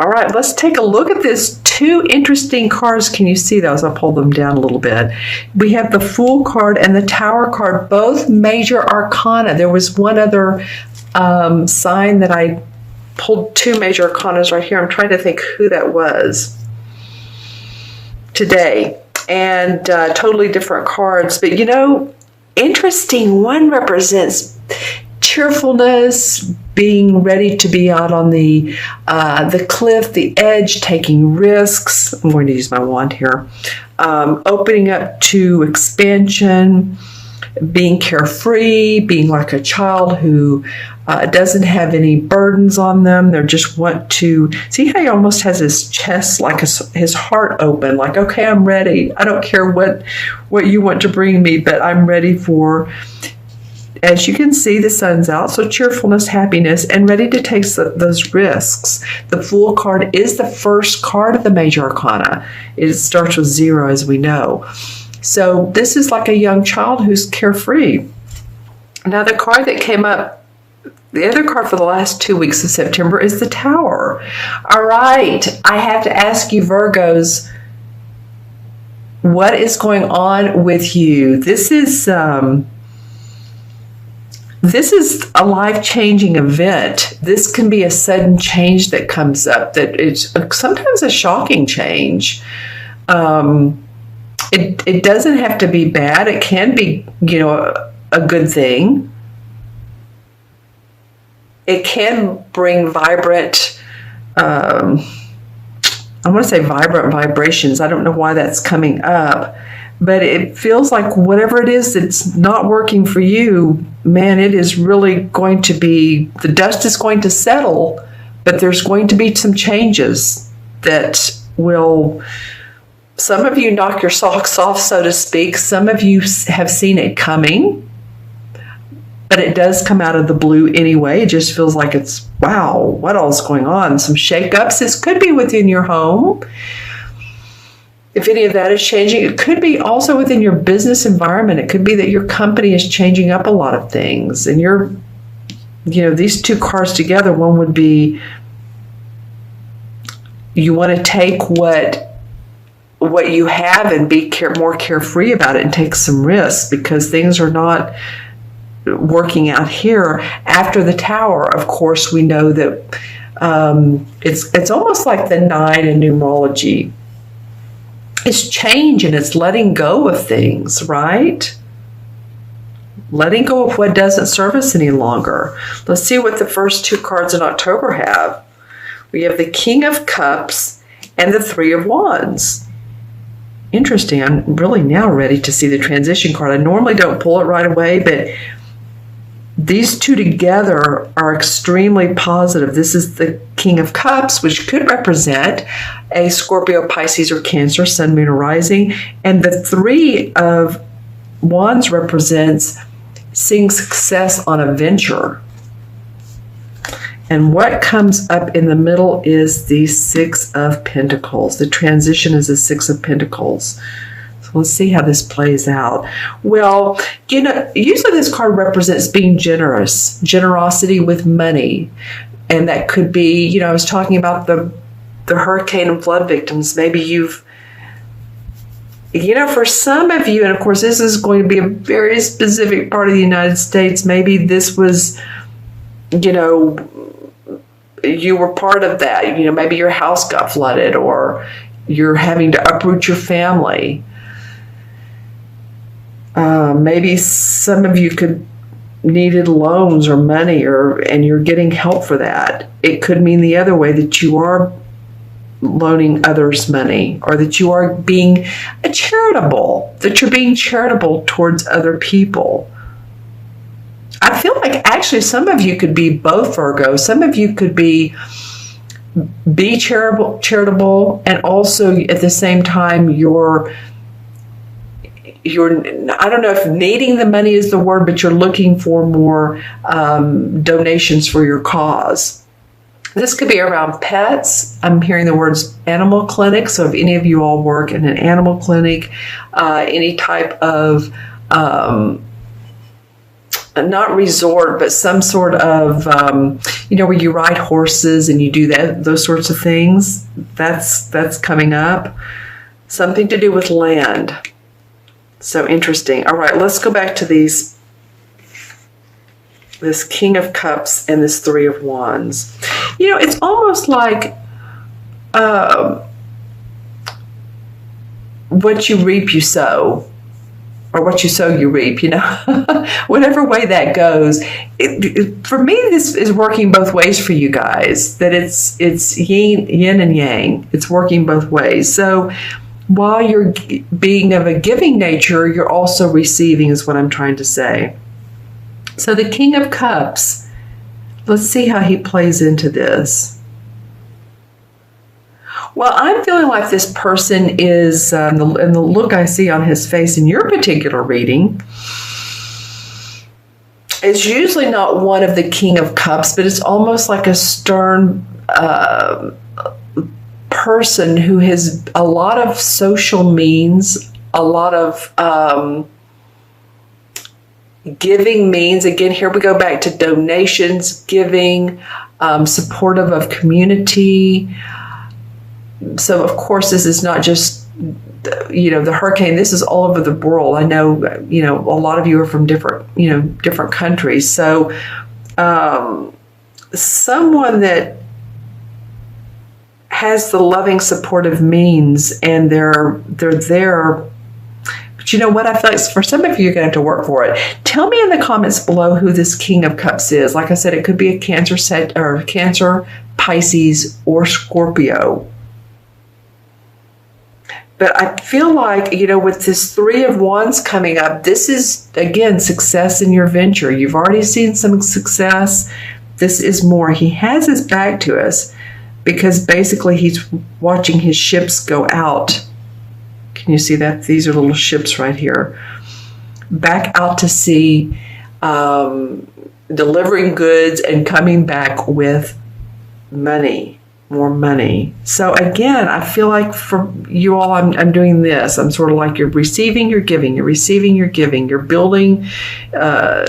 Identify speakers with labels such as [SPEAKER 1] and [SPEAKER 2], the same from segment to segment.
[SPEAKER 1] All right, let's take a look at this. Two interesting cards. Can you see those? I'll pull them down a little bit. We have the Fool card and the Tower card, both major arcana. There was one other sign that I pulled two major arcanas right here. I'm trying to think who that was today. And totally different cards. But, you know, interesting. One represents cheerfulness, being ready to be out on the cliff, the edge, taking risks. I'm going to use my wand here. Opening up to expansion, being carefree, being like a child who doesn't have any burdens on them. They just want to see how he almost has his chest, like his heart open, like, okay, I'm ready. I don't care what you want to bring me, but I'm ready for. As you can see, the sun's out, so cheerfulness, happiness, and ready to take those risks. The Fool card is the first card of the major arcana. It starts with 0, as we know. So this is like a young child who's carefree. Now the card that came up, the other card for the last 2 weeks of September is the Tower. All right, I have to ask you, Virgos, what is going on with you? This is a life-changing event. This can be a sudden change that comes up, that it's sometimes a shocking change. It doesn't have to be bad. It can be, you know, a good thing. It can bring vibrant, I want to say vibrant vibrations. I don't know why that's coming up. But it feels like whatever it is that's not working for you, man, it is really going to be, the dust is going to settle, but there's going to be some changes that will, some of you knock your socks off, so to speak. Some of you have seen it coming, but it does come out of the blue anyway. It just feels like it's, wow, what all is going on? Some shakeups. This could be within your home. If any of that is changing, it could be also within your business environment. It could be that your company is changing up a lot of things. And you're, you know, these two cards together, one would be you want to take what you have and be more carefree about it and take some risks because things are not working out here. After the Tower, of course, we know that it's almost like the 9 in numerology. It's change and it's letting go of things, right? Letting go of what doesn't serve us any longer. Let's see what the first two cards in October have. We have the King of Cups and the 3 of Wands. Interesting. I'm really now ready to see the transition card. I normally don't pull it right away, but these two together are extremely positive. This is the King of Cups, which could represent a Scorpio, Pisces, or Cancer, Sun, Moon, or Rising. And the 3 of Wands represents seeing success on a venture. And what comes up in the middle is the 6 of Pentacles. The transition is the 6 of Pentacles. So let's see how this plays out. Well, you know, usually this card represents being generous, generosity with money. And that could be, you know, I was talking about the hurricane and flood victims. Maybe you've, you know, for some of you, and of course this is going to be a very specific part of the United States, maybe this was, you know, you were part of that. You know, maybe your house got flooded or you're having to uproot your family. Maybe some of you needed loans or money, and you're getting help for that. It could mean the other way, that you are loaning others money, or that you are being charitable, that you're being charitable towards other people. I feel like actually some of you could be both, Virgo. Some of you could be charitable, and also at the same time you're I don't know if needing the money is the word, but you're looking for more donations for your cause. This could be around pets. I'm hearing the words animal clinic. So if any of you all work in an animal clinic, any type of not resort, but some sort of, where you ride horses and you do those sorts of things. That's coming up. Something to do with land. So interesting. All right, let's go back to this King of Cups and this Three of Wands. It's almost like what you reap, you sow. Or what you sow, you reap, whatever way that goes. For me, this is working both ways for you guys, that it's yin and yang. It's working both ways. So while you're being of a giving nature, you're also receiving, is what I'm trying to say. So the King of Cups, let's see how he plays into this. Well, I'm feeling like this person is, and the look I see on his face in your particular reading, is usually not one of the King of Cups, but it's almost like a stern person who has a lot of social means, a lot of giving means. Again, here we go back to donations, giving, supportive of community. So, of course, this is not just, the hurricane. This is all over the world. I know, a lot of you are from different countries. So, someone that has the loving, supportive means, and they're there. But you know what? I feel like for some of you, you're going to have to work for it. Tell me in the comments below who this King of Cups is. Like I said, it could be a Cancer, Pisces, or Scorpio. But I feel like, with this Three of Wands coming up, this is, again, success in your venture. You've already seen some success. This is more. He has his back to us because basically he's watching his ships go out. Can you see that? These are little ships right here. Back out to sea, delivering goods and coming back with money. More money. So again, I feel like for you all, I'm doing this. I'm sort of like you're receiving, you're giving, you're receiving, you're giving, you're building,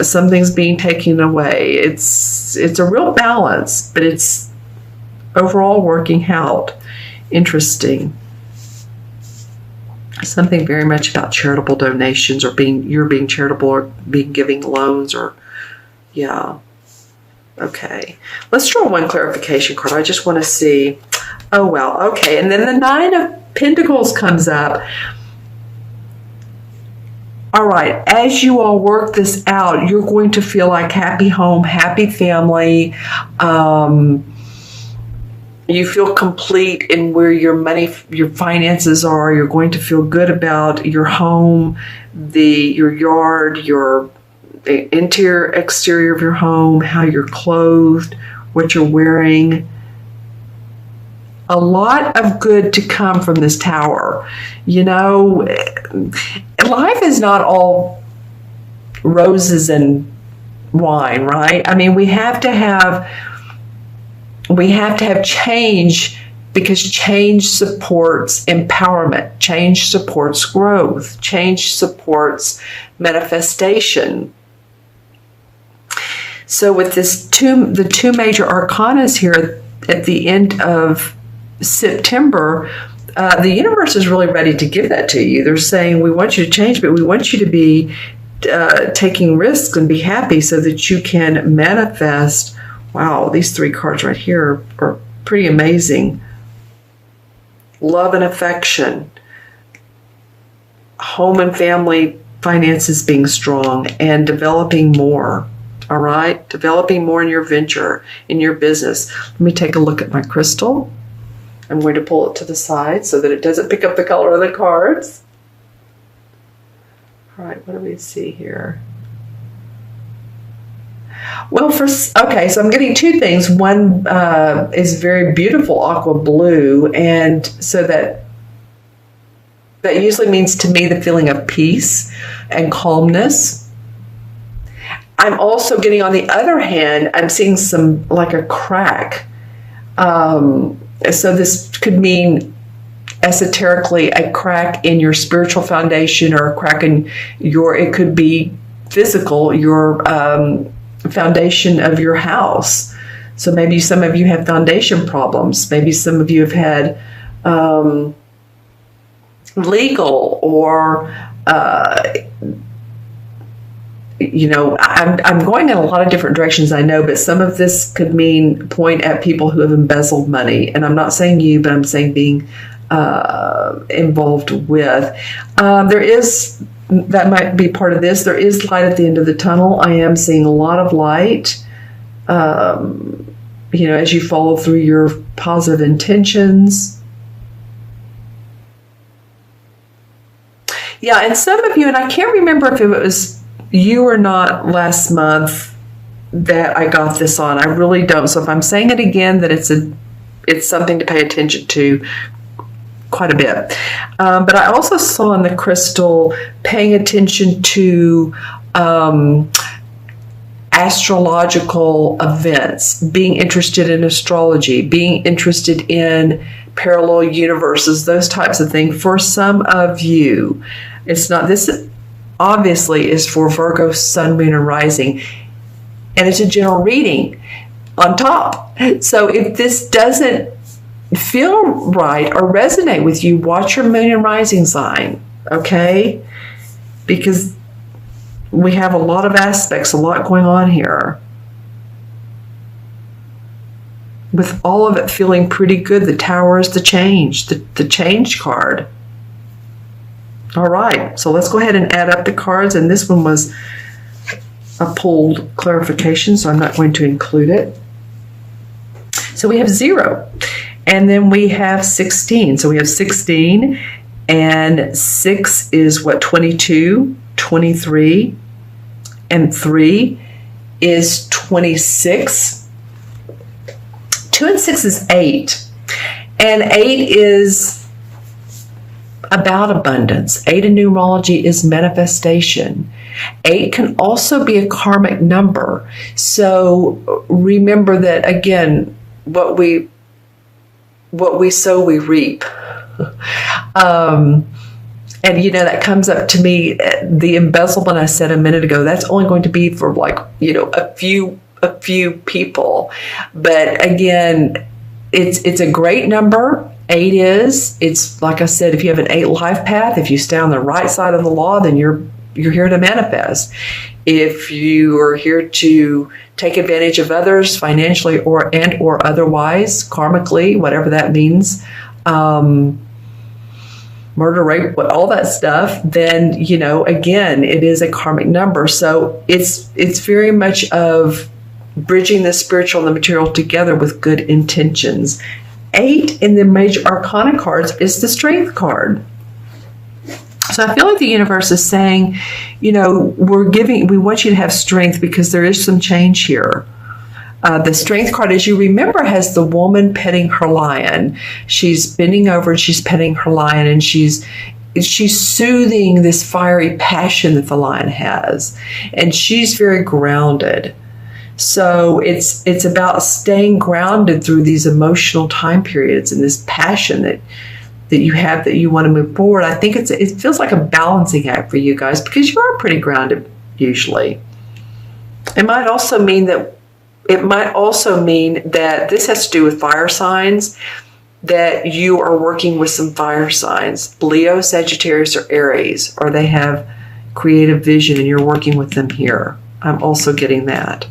[SPEAKER 1] something's being taken away. It's a real balance, but it's overall working out. Interesting. Something very much about charitable donations, or you're being charitable, or being giving loans, or yeah. Okay, let's draw one clarification card. I just want to see. Oh, well, okay. And then the Nine of Pentacles comes up. All right, as you all work this out, you're going to feel like happy home, happy family. You feel complete in where your money, your finances are. You're going to feel good about your home, your yard, your interior, exterior of your home, how you're clothed, what you're wearing. A lot of good to come from this Tower. Life is not all roses and wine, right? I mean, we have to have change, because change supports empowerment. Change supports growth. Change supports manifestation. So with the two major arcanas here at the end of September, the universe is really ready to give that to you. They're saying, we want you to change, but we want you to be taking risks and be happy so that you can manifest. Wow, these three cards right here are pretty amazing. Love and affection, home and family finances being strong, and developing more. All right, developing more in your venture, in your business. Let me take a look at my crystal. I'm going to pull it to the side so that it doesn't pick up the color of the cards. All right, what do we see here? Well, okay, so I'm getting two things. One is very beautiful aqua blue, and so that usually means to me the feeling of peace and calmness. I'm also getting, on the other hand, I'm seeing some, like a crack. So this could mean esoterically a crack in your spiritual foundation, or a crack in it could be physical, your foundation of your house. So maybe some of you have foundation problems. Maybe some of you have had legal or I'm going in a lot of different directions, I know, but some of this could point at people who have embezzled money. And I'm not saying you, but I'm saying being involved with. That might be part of this. There is light at the end of the tunnel. I am seeing a lot of light, as you follow through your positive intentions. Yeah, and some of you, and I can't remember if it was you or not last month that I got this on. I really don't. So if I'm saying it again, that it's something to pay attention to quite a bit. But I also saw in the crystal paying attention to astrological events, being interested in astrology, being interested in parallel universes, those types of things. For some of you, this obviously is for Virgo, Sun, Moon, and Rising, and it's a general reading on top. So if this doesn't feel right or resonate with you, watch your Moon and Rising sign, okay? Because we have a lot of aspects, a lot going on here. With all of it feeling pretty good, the Tower is the change, the change card. All right, so let's go ahead and add up the cards. And this one was a pulled clarification, so I'm not going to include it. So we have 0. And then we have 16. So we have 16, and 6 is what, 22, 23, and 3 is 26. 2 and 6 is 8. And 8 is about abundance. 8 in numerology is manifestation. 8 can also be a karmic number. So remember that, again, what we sow, we reap. And that comes up to me, the embezzlement I said a minute ago, that's only going to be for a few people. But again, it's a great number. 8 is. It's like I said, if you have an 8 life path, if you stay on the right side of the law, then you're here to manifest. If you are here to take advantage of others financially or otherwise, karmically, whatever that means, murder, rape, all that stuff, then, again, it is a karmic number. So it's very much of bridging the spiritual and the material together with good intentions. 8 in the major arcana cards is the strength card. So I feel like the universe is saying, we want you to have strength because there is some change here. The strength card, as you remember, has the woman petting her lion. She's bending over and she's petting her lion, and she's soothing this fiery passion that the lion has. And she's very grounded. So it's about staying grounded through these emotional time periods and this passion that you have, that you want to move forward. I think it feels like a balancing act for you guys because you are pretty grounded usually. It might also mean that this has to do with fire signs, that you are working with some fire signs, Leo, Sagittarius, or Aries, or they have creative vision and you're working with them here. I'm also getting that.